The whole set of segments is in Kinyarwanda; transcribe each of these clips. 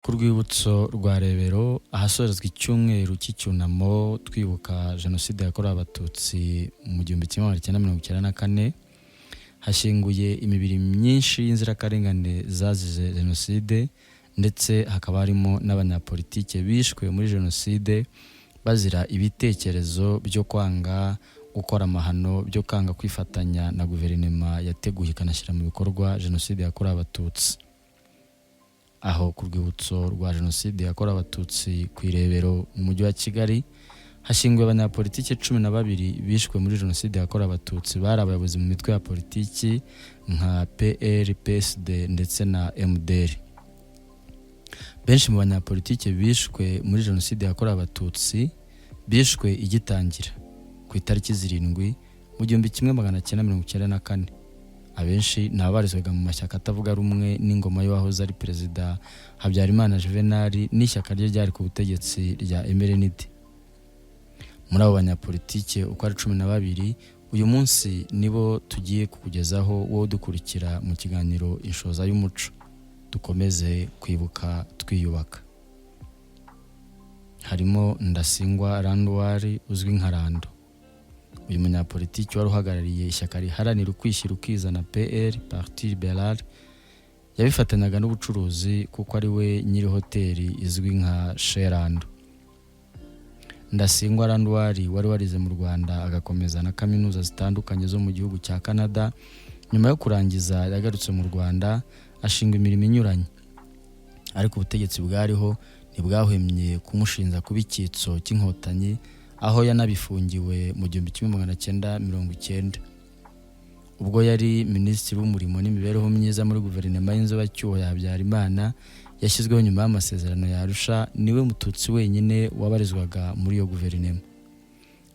ku rwibutso rwa Rebero ahasorezwa icyumweru cy'icyunamo twibuka jenoside yakorewe abatutsi mu 1994 hashinguye imibiri myinshi y'inzirakarengane zazize jenoside ndetse hakaba harimo n'abanyapolitike bishwe muri jenoside bazira ibitekerezo byo kwanga gukora amahano byo kanga kwifatanya na guverinoma yateguye ikanashyira mu bikorwa jenoside yakorewe abatutsi. Aho ku rwibutso rwa jenoside yakorewe abatutsi ku Irebero mu mujyi wa Kigali hashinguwe abanyapolitike 12 bishwe muri jenoside yakorewe abatutsi bari abayobozi mu mitwe ya politiki nka PL, PSD ndetse na MDR. Benshi mu banyapolitike bishwe muri jenoside yakorewe abatutsi bishwe igitangira ku itariki 7 mu 1994. Abenshi nabarizwaga mu mashyaka atavuga rumwe n'ingoma y'uwahoze ari perezida Habyarimana Juvenal n'ishyaka rye ryari ku butegetsi rya MRND. Muri abo banyapolitike uko ari 12 uyu munsi nibo tugiye kukugezaho wo dukurikira mu kiganiro Inshoza y'umuco. Dukomeze kwibuka twiyubaka. Harimo Ndasingwa Randwari uzwi nka Rando. Uyu munyapolitiki wari uhagarariye ishyaka riharanira ukwishyira ukizana PL Parti Libéral yabifatanaga n'ubucuruzi kuko ari we nyiri hoteli izwi nka Sherando. Ndasingwa Randwari wari warize mu Rwanda agakomeza na kaminuza zitandukanye zo mu gihugu cya Canada. Nyuma yo kurangiza yagarutse mu Rwanda ashinga imirimo inyuranye, ariko ubutegetsi bwariho ntibwahwemye kumushinja kuba icyitso cy'inkotanyi aho yanabifungiwe mu 1990 ubwo yari minisitiri w'umurimo n'imibereho myiza muri guverinoma y'inzibacyuho ya Habyarimana yashyizweho nyuma y'amasezerano ya Arusha. Niwe mututsi wenyine wabarizwaga muri iyo guverinoma.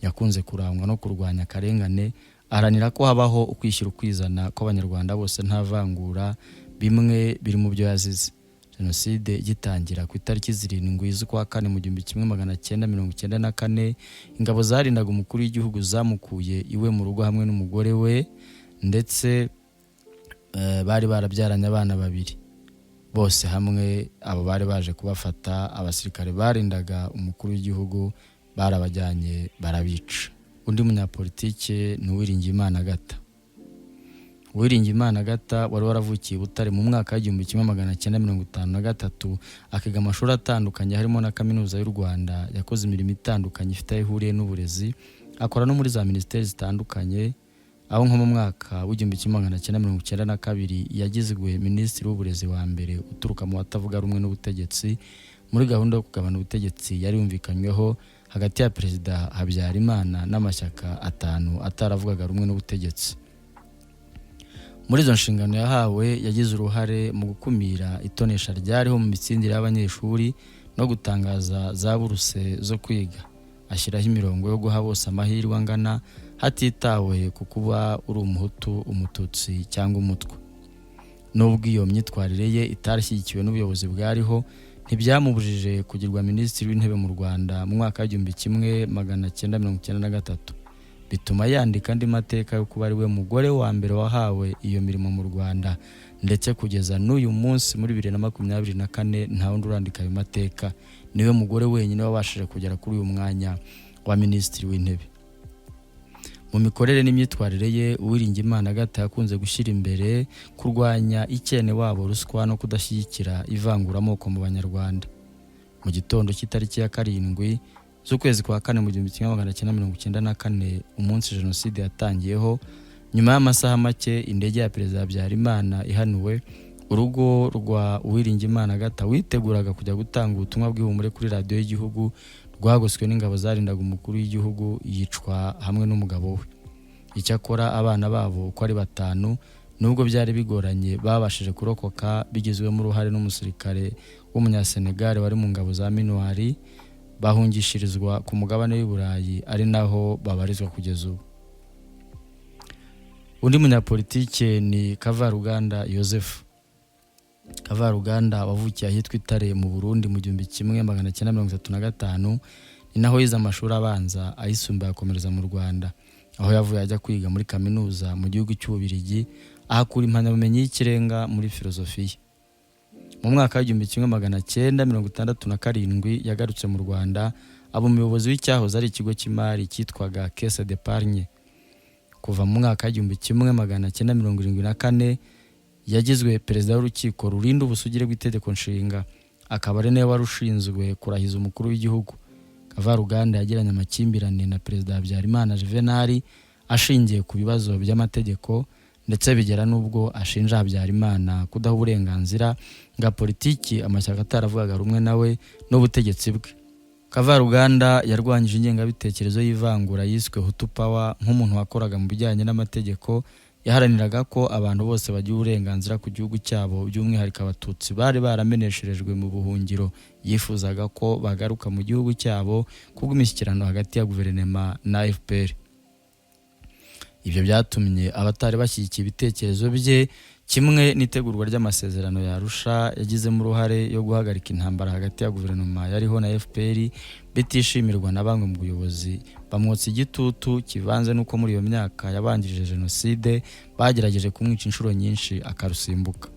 Yakunze kurangwa no kurwanya akarengane, aharanira ko habaho ukwishyira ukwizana kw'abanyarwanda bose nta vangura, bimwe biri mu byo yazize. Jenoside igitangira ku itariki 7 z'ukwa kane mu 1994 ingabo zarindaga umukuru w'igihugu zamukuye iwe mu rugo hamwe n'umugore we, ndetse bari barabyaranye abana 2. Bose hamwe abo bari baje kubafata abasirikare barindaga umukuru w'igihugu barabajyanye barabica. Undi munyapolitike ni Uwiringiyimana Agatha. Uwiringiyimana Agatha wari waravukiye Butare mu mwaka wa 1953 akiga amashuri atandukanye harimo na kaminuza y'u Rwanda. Yakoze imirimo itandukanye ifite aho ihuriye n'uburezi, akora no muri za ministeri zitandukanye, aho nko mu mwaka wa 1992 yagizwe minisitiri w'uburezi wa mbere uturuka mu batavuga rumwe n'ubutegetsi muri gahunda yo kugabana ubutegetsi yari yumvikanyweho hagati ya perezida Habyarimana n'amashyaka 5 ataravugaga rumwe n'ubutegetsi. Muri izo nshingano yahawe yagize uruhare mu gukumira itonesha ryariho mu mitsindire y'abanyeshuri no gutangaza za buruse zo kwiga. Ashyiraho imirongo yo guha bose amahirwe angana hatitawe ku kuba uri umuhutu, umututsi cyangwa umutwa. Nubwo iyo myitwarire ye itarashyigikiwe n'ubuyobozi bwariho, ntibyamubujije kugirwa minisitiri w'intebe mu Rwanda mu mwaka wa 1993. Bituma yandika andi mateka yo kuba ari we mugore wa mbere wahawe iyo mirimo mu Rwanda, ndetse kugeza n'uyu munsi muri 2024 nta wundi urandika ayo mateka. Niwe mugore wenyine wabashije kugera kuri uyu mwanya wa minisitiri w'intebe. Mu mikorere n'imyitwarire ye Uwiringiyimana Agatha yakunze gushyira imbere kurwanya icyene wabo ruswa no kudashyigikira ivanguramoko mu Banyarwanda. Mu gitondo cy'itariki ya 7 z'ukwezi kwa 4 mu 1994 umunsi jenoside yatangiyeho, nyuma y'amasaha make indege ya perezida Habyarimana ihanuwe, urugo rwa Uwiringiyimana Agatha witeguraga kujya gutanga ubutumwa bw'ihumure kuri radio y'igihugu rwagoswe n'ingabo zarindaga umukuru w'igihugu yicwa hamwe n'umugabo we. Icyakora abana babo uko ari 5 nubwo byari bigoranye babashije kurokoka bigizwemo uruhare n'umusirikare w'umunyasenegal wari mu ngabo za Minuari, bahungishirizwa ku mugabane w'Iburayi ari naho babarizwa kugeza ubu. Undi munyapolitike ni Kavaruganda Joseph. Kavaruganda wavukiye ahitwa Itare mu Burundi mu 1935, ni naho yize amashuri abanza, ayisumbuye akomereza mu Rwanda, aho yavuye ajya kwiga muri kaminuza mu gihugu cy'Ububiligi ahakura impamyabumenyi y'ikirenga muri filozofiya. mu mwaka w'1967 yagarutse mu Rwanda aba umuyobozi w'icyahoze ari ikigo cy'imari cyitwaga Caisse d'Epargne. Kuva mu mwaka w'1974 yagizwe perezida w'urukiko rurinda ubusugire bw'itegeko nshinga, akaba ari nawe warushinzwe kurahiza umukuru w'igihugu. Kavaruganda yagiranye amakimbirane na perezida Habyarimana Juvenal ashingiye ku bibazo by'amategeko, ndetse bigera n'ubwo ashinja Habyarimana kudaha uburenganzira bwa politiki amashyaka ataravugaga rumwe nawe n'ubutegetsi bwe. Kavaruganda yarwanyije ingengabitekerezo y'ivangura yiswe Hutu Power nk'umuntu wakoraga mu bijyanye n'amategeko. Yaharaniraga ko abantu bose bagira uburenganzira ku gihugu cyabo, by'umwihariko abatutsi bari baramenesherejwe mu buhungiro. Yifuzaga ko bagaruka mu gihugu cyabo kubw'imishyikirano hagati ya guverinoma na FPR. Ibyo byatumye abatari bashyigikiye ibitekerezo bye kimwe n'itegurwa ry'amasezerano ya Arusha yagizemo uruhare yo guhagarika intambara hagati ya guverinoma yariho na FPR bitishimirwa na bamwe mu buyobozi, bamwotsa igitutu kivanze n'uko muri iyo myaka yabanjirije jenoside bagerageje kumwica inshuro nyinshi akarusimbuka.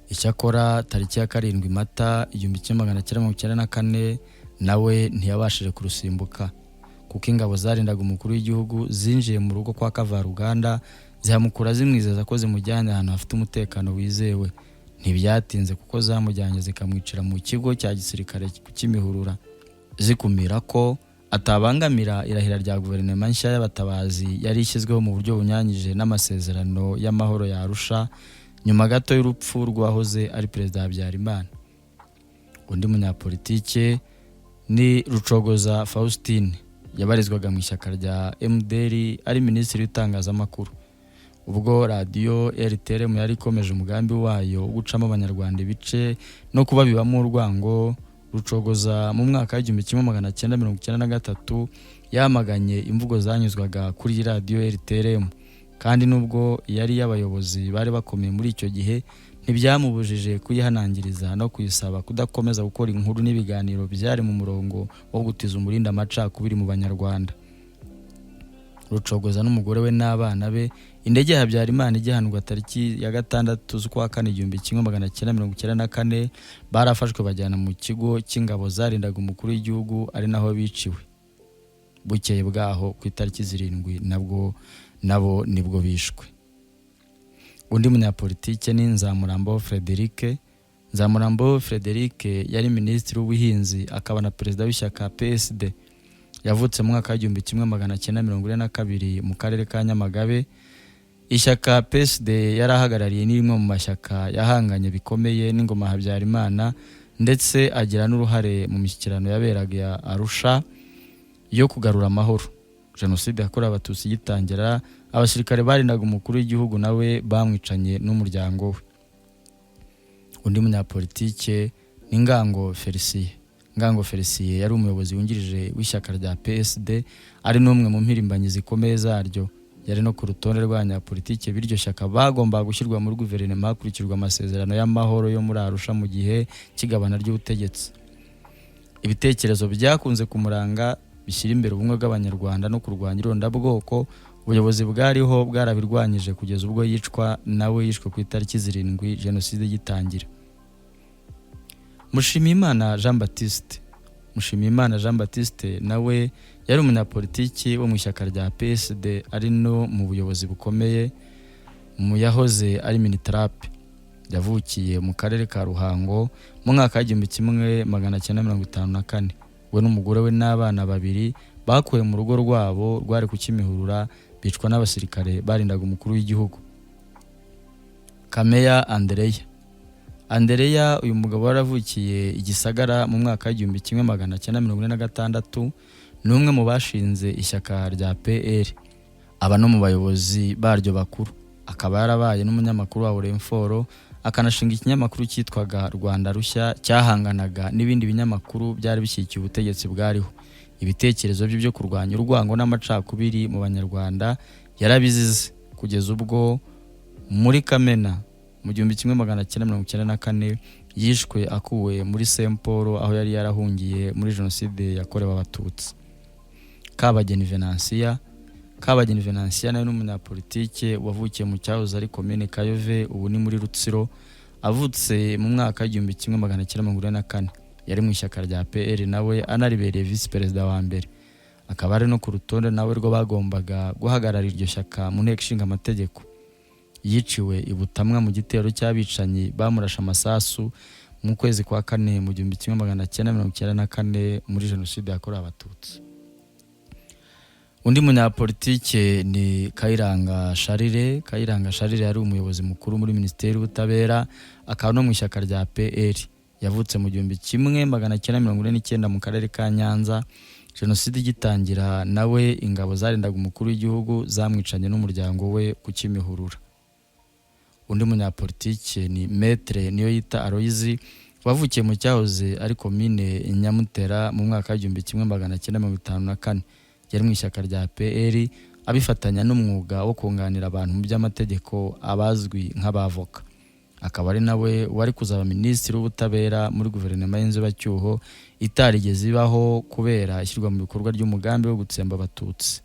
Icyakora tariki ya 7 Mata 1994 nawe ntiyabashije kurusimbuka, kuko ingabo zarindaga umukuru w'igihugu zinjiye mu rugo kwa Kavaruganda zihamukura zimwizeza ko zimujyanye ahantu hafite umutekano wizewe. Ntibyatinze kuko zamujyanye zikamwicira mu kigo cya gisirikare ku Kimihurura, zikumira ko atabangamira irahira rya guverinoma nshya y'abatabazi yari ishyizweho mu buryo bunyanyije n'amasezerano y'amahoro ya Arusha nyuma gato y'urupfu rwahoze ari perezida Habyarimana. Undi munyapolitike ni Rucogoza Faustin, yabarizwaga mu ishyaka rya MDR, ari minisitiri w'itangazamakuru. Ubwo radiyo RTRM yari ikomeje umugambi wayo wo gucamo abanyarwanda ibice no kubabibamo urwango, Rucogoza mu mwaka w'1993 yamaganye imvugo zanyuzwaga kuri radiyo RTRM, kandi nubwo yari y'abayobozi bari bakomeye muri icyo gihe ntibyamubujije kuyihanangiriza no kuyisaba kudakomeza gukora inkuru n'ibiganiro byari mu murongo wo gutiza umurindi amacakubiri mu banyarwanda. Rucogoza n'umugore we n'abana be, indege ya Habyarimana igihanurwa tariki ya 6 z'ukwa 1994 barafashwe bajyana mu kigo cy'ingabo zarindaga umukuru w'igihugu, ari naho biciwe. Bukeye bwaho ku itariki 7 nabo nibwo bishwe. Undi munyapolitike ni Nzamurambaho Frederic. Nzamurambaho Frederic yari minisitiri w'ubuhinzi akaba na perezida w'ishyaka PSD. Yavutse mu mwaka w'1942 mu karere ka Nyamagabe. Ishyaka PSD yarahagarariye ni rimwe mu mashyaka yahanganye bikomeye n'ingoma Habyarimana, ndetse agira n'uruhare mu mishyikirano yaberaga ya Arusha yo kugarura amahoro. Jenoside yakorewe abatutsi gitangira, abasirikare barindaga umukuru w'igihugu nawe bamwicanye n'umuryango we. Undi munyapolitike ni Ngango Felicien. Ngango Felicien yari umuyobozi wungirije w'ishyaka rya PSD, ari n'umwe mu mpirimbanyi zikomeye zaryo. Yari no ku rutonde rw'abanyapolitike b'iryo shyaka bagomba gushyirwa muri guverinoma hakurikirwa amasezerano y'amahoro yo muri Arusha mu gihe cy'igabana ry'ubutegetsi. Ibitekerezo byakunze kumuranga bishyira imbere ubumwe bw'abanyarwanda no kurwanya irondabwoko. Ubuyobozi bwariho bwarabirwanyije kugeza ubwo yicwa, nawe yishwe ku itariki 7 jenoside gitangira. Mushimiyimana Jean Baptiste nawe yari umunyapolitiki wo mu ishyaka rya PSD, ari no mu buyobozi bukomeye mu yahoze ari Minitrap. Yavukiye mu karere ka Ruhango mu mwaka w'1954. We n'umugore we n'abana babiri bakuwe mu rugo rwabo rwari ku Kimihurura, bicwa n'abasirikare barindaga umukuru w'igihugu. Kameya Andereya, uyu mugabo waravukiye igisagara mu mwaka w'1946, ni umwe mu bashinze ishyaka rya PL, aba no mu bayobozi baryo bakuru. Akaba yarabaye n'umunyamakuru wa Orenforo, akanashinga ikinyamakuru cyitwaga Rwanda Rushya cyahanganaga n'ibindi binyamakuru byari bishyigikiye ubutegetsi bwariho. Ibitekerezo bye byo kurwanya urwango n'amacakubiri mu banyarwanda yarabizize, kugeza ubwo muri Kamena mu 1994 yishwe akuwe muri Saint Paul, aho yari yarahungiye muri jenoside yakorewe abatutsi. Kabageni Venantia nawe n'umunyapolitike wavukiye mu cyahoze ari komine Kayove, ubu ni muri Rutsiro. avutse mu mwaka w'igihumbi kimwe magana cyenda mirongo ine na kane. Yari mu ishyaka rya PL nawe anaribereye visi perezida wa mbere. Akaba ari no ku rutonde nawe rwo bagombaga guhagararira iryo shyaka mu nteko ishinga amategeko. Yiciwe i Butamwa mu gitero cy'abicanyi bamurasha amasasu mu kwezi kwa kane mu gihumbi kimwe magana cyenda mirongo icyenda na kane muri jenoside yakorewe Abatutsi. Undi munyapolitike ni Kayiranga Charles. Kayiranga Charles yari umuyobozi mukuru muri Minisiteri y'Ubutabera, akaba no mu ishyaka rya PL. Yavutse mu gihumbi kimwe magana cyenda mirongo ine n'icyenda mu karere ka Nyanza. Jenoside igitangira nawe ingabo zarindaga umukuru w'igihugu zamwicanye n'umuryango we ku Kimihurura. Undi munyapolitike ni Maître Niyoyita Aloyizi, wavukiye mu cyahoze ari komine Nyamutera mu mwaka w'igihumbi kimwe magana cyenda mirongo itanu na kane. Yari mu ishyaka rya PL abifatanya n'umwuga wo kunganira abantu mu by'amategeko abazwi nk'abavoka. Akaba ari nawe wari kuzaba minisitiri w'ubutabera muri guverinoma y'inzibacyuho itarigeze ibaho kubera ishyirwa mu bikorwa ry'umugambi wo gutsemba Abatutsi.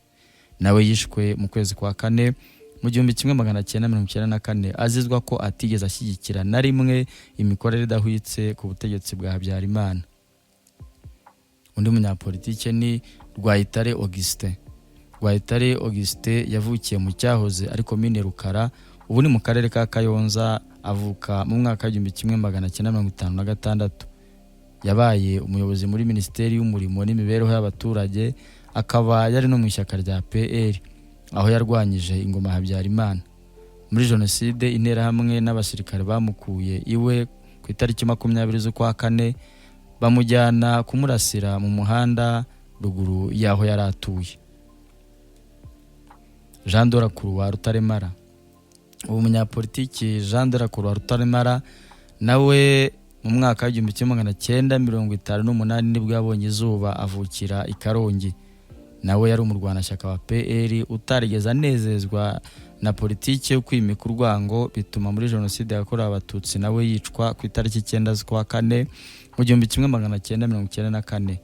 Nawe yishwe mu kwezi kwa kane mu gihumbi kimwe magana cyenda mirongo icyenda na kane azizwa ko atigeze ashyigikira na rimwe imikorere idahwitse ku butegetsi bwa Habyarimana. Undi munyapolitike ni Rwayitare Augustin. Rwayitare Augustin yavukiye mu cyahoze ari komine Rukara, ubu ni mu karere ka Kayonza. Avuka mu mwaka w'igihumbi kimwe magana cyenda mirongo itanu na gatandatu. Yabaye umuyobozi muri Minisiteri y'Umurimo n'Imibereho y'Abaturage, akaba yari no mu ishyaka rya PL aho yarwanyije ingoma ya Habyarimana. Muri jenoside interahamwe n'abasirikare bamukuye iwe ku itariki 20 z'ukwa kane bamujyana kumurasira mu muhanda ruguru yaho yaratuye. Jean de la Croix Rutaremara. Uwo munyapolitiki Jean de la Croix Rutaremara nawe mu mwaka w'igihumbi kimwe magana cyenda mirongo itanu n'umunani nibwo yabonye izuba, avukira i Karongi. Nawe yari umurwanashyaka wa PL utarigeze anezezwa na politiki yo kwimika urwango, bituma muri jenoside yakorewe Abatutsi nawe yicwa ku itariki 9 z'ukwa kane mu gihumbi kimwe magana cyenda mirongo icyenda na kane.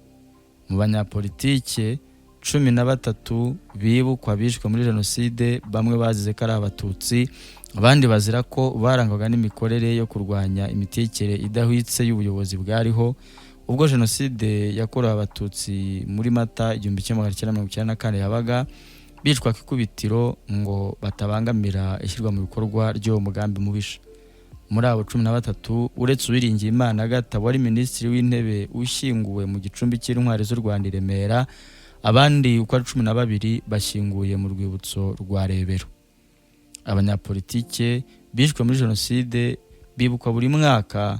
Mu banyapolitike 13 bibukwa bishwe muri jenoside, bamwe bazize ko ari Abatutsi, abandi bazira ko barangwaga n'imikorere yo kurwanya imitekere idahwitse y'ubuyobozi bwariho ubwo jenoside yakorewe Abatutsi muri Mata 1994 yabaga. Bicwa kikubitiro ngo batabangamira ishyirwa mu bikorwa ryo mugambi mubisha. Muri abo 13 uretse Uwiringiye Imana Agatha wari minisitiri w'intebe ushyinguwe mu gicumbi cy'intwari z'u Rwanda i Remera, abandi uko ari 12 bashyinguye mu rwibutso rwa Rebero. Abanyapolitike bishwe muri jenoside bibukwa buri mwaka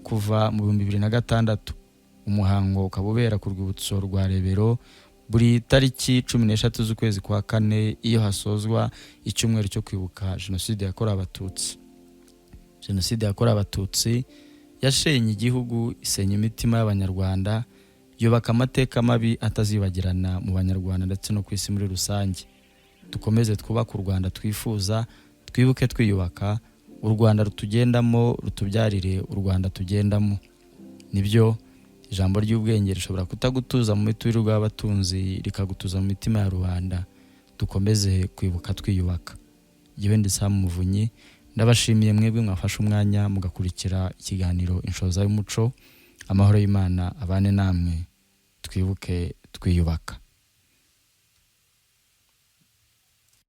kuva mu 2006. Umuhango ukabubera ku rwibutso rwa Rebero buri tariki 13 z'ukwezi kwa kane iyo hasozwa icyumweru cyo kwibuka jenoside yakorewe Abatutsi. Jenoside yakorewe Abatutsi yashenye igihugu, isenya imitima y'Abanyarwanda, yubaka amateka mabi atazibagirana mu Banyarwanda ndetse no ku isi muri rusange. Dukomeze twubaka u Rwanda twifuza, twibuke twiyubaka, u Rwanda rutugendamo rutubyarire u Rwanda tugendamo. Nibyo ijambo ry'ubwenge rishobora kutagutuza mu miturire y'abatunzi, rikagutuza mu mitima ya rubanda. Dukomeze kwibuka twiyubaka. Yewe ndi Sam Muvunyi, ndabashimiye mwebwe mwafashe umwanya mugakurikira ikiganiro Inshoza y'Umuco. Amahoro y'Imana abane namwe, twibuke twiyubaka.